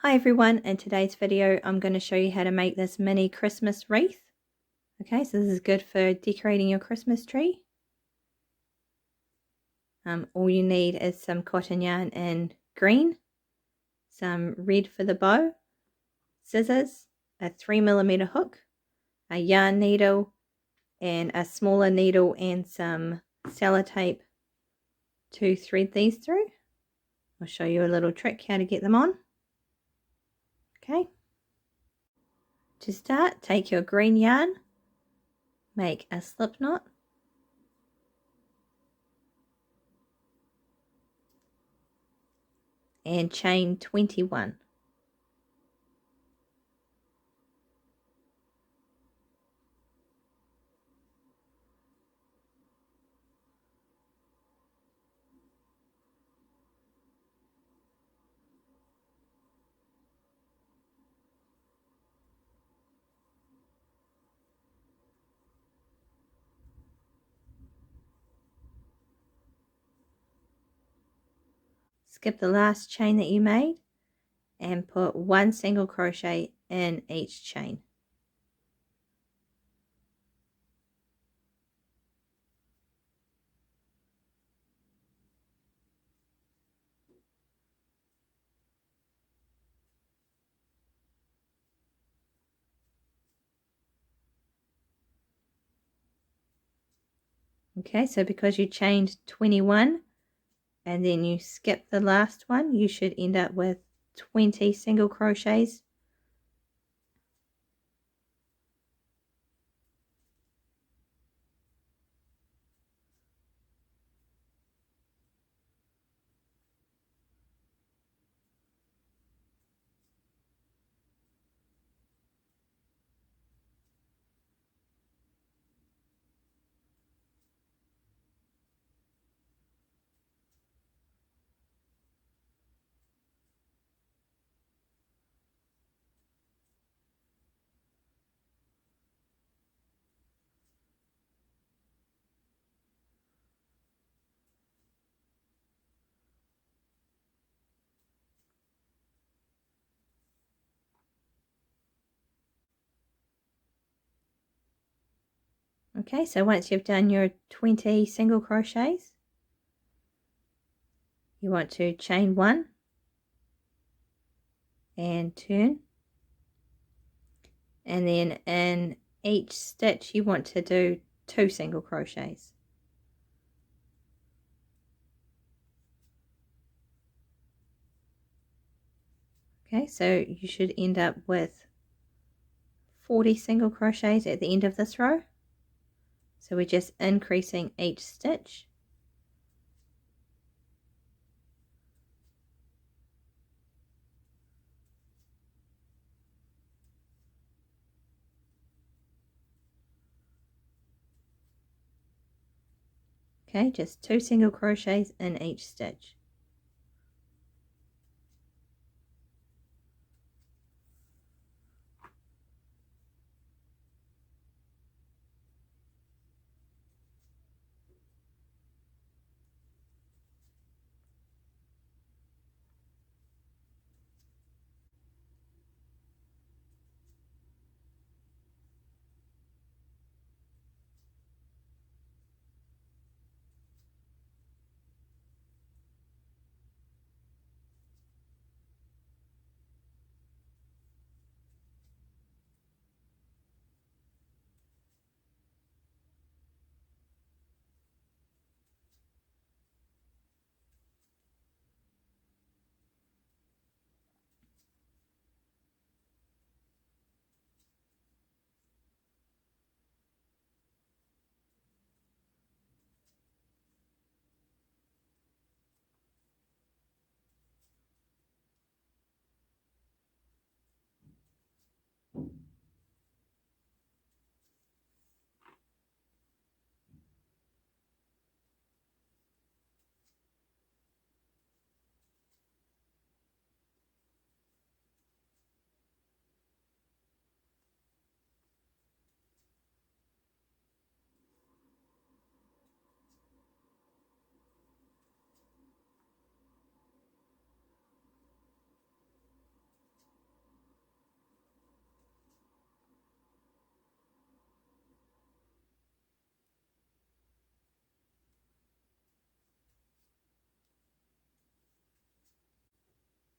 Hi everyone, in today's video I'm going to show you how to make this mini Christmas wreath. Okay, so this is good for decorating your Christmas tree. All you need is some cotton yarn in green, some red for the bow, scissors, a 3mm hook, a yarn needle, and a smaller needle and some sellotape to thread these through. I'll show you a little trick how to get them on. Okay. To start, take your green yarn, make a slip knot, and chain 21. Skip the last chain that you made and put one single crochet in each chain. Okay, so because you chained 21 and then you skip the last one, you should end up with 20 single crochets. Okay, so once you've done your 20 single crochets, you want to chain 1 and turn, and then in each stitch you want to do 2 single crochets. Okay, so you should end up with 40 single crochets at the end of this row. So we're just increasing each stitch. Okay, just 2 single crochets in each stitch.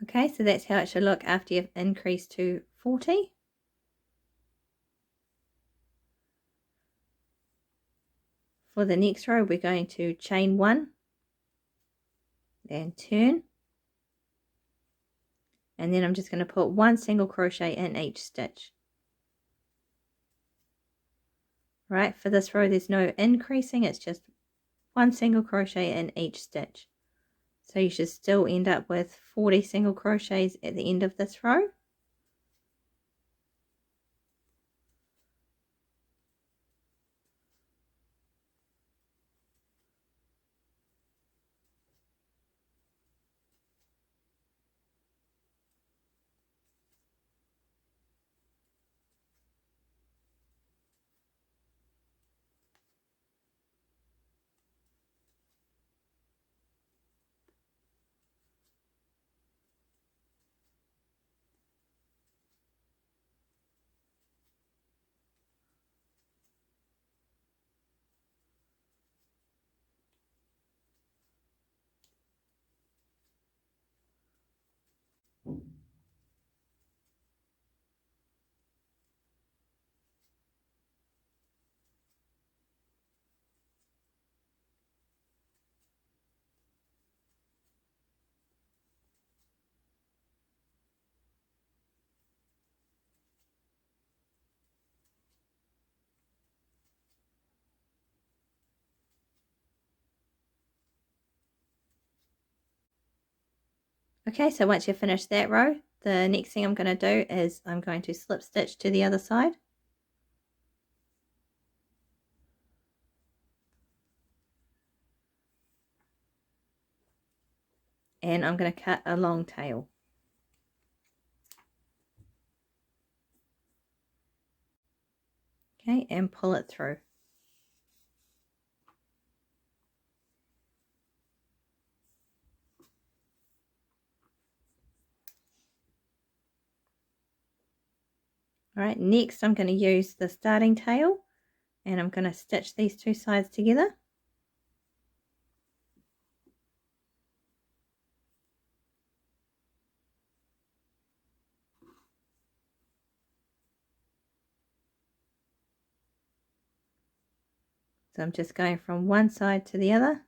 Okay, so that's how it should look after you've increased to 40. For the next row, we're going to chain 1 and turn, and then I'm just going to put 1 single crochet in each stitch. Right, for this row there's no increasing, it's just 1 single crochet in each stitch. So you should still end up with 40 single crochets at the end of this row. Okay, so once you've finished that row, the next thing I'm going to do is I'm going to slip stitch to the other side. And I'm going to cut a long tail. Okay, and pull it through. Alright, next I'm going to use the starting tail and I'm going to stitch these two sides together. So I'm just going from one side to the other.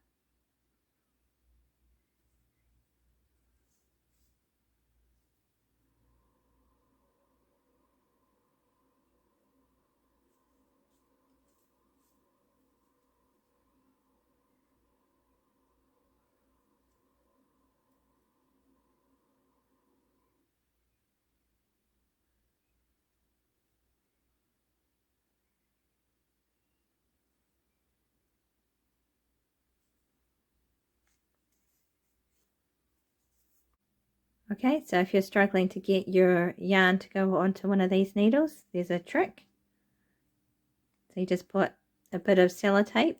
Okay, so if you're struggling to get your yarn to go onto one of these needles, there's a trick. So you just put a bit of sellotape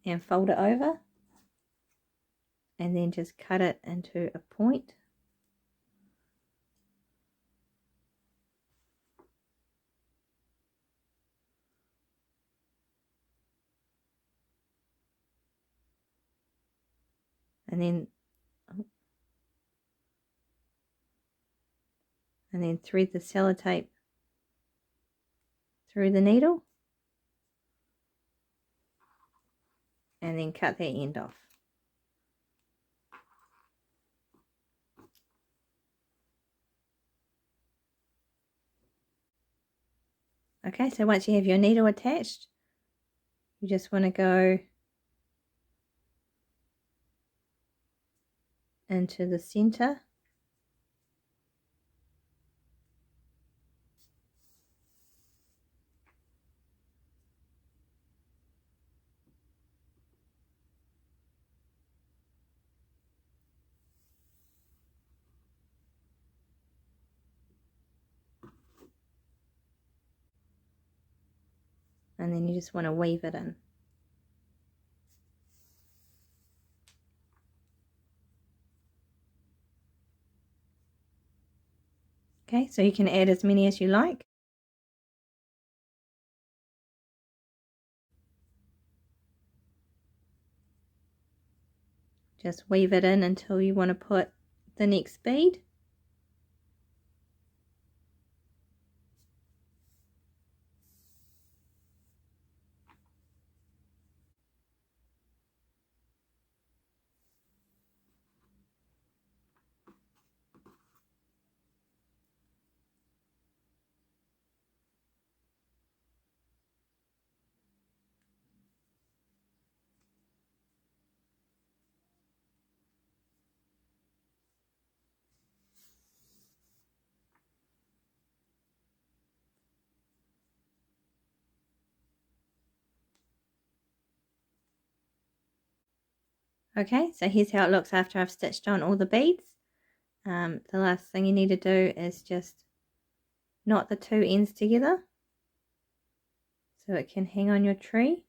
and fold it over and then just cut it into a point. And then thread the sellotape through the needle and then cut that end off. Okay, so once you have your needle attached, you just want to go into the center and then you just want to weave it in. Okay, so you can add as many as you like. Just weave it in until you want to put the next bead. Okay, so here's how it looks after I've stitched on all the beads. The last thing you need to do is just knot the two ends together so it can hang on your tree.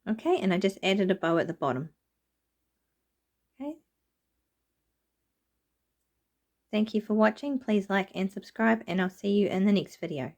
Okay, and I just added a bow at the bottom. Okay. Thank you for watching. Please like and subscribe, and I'll see you in the next video.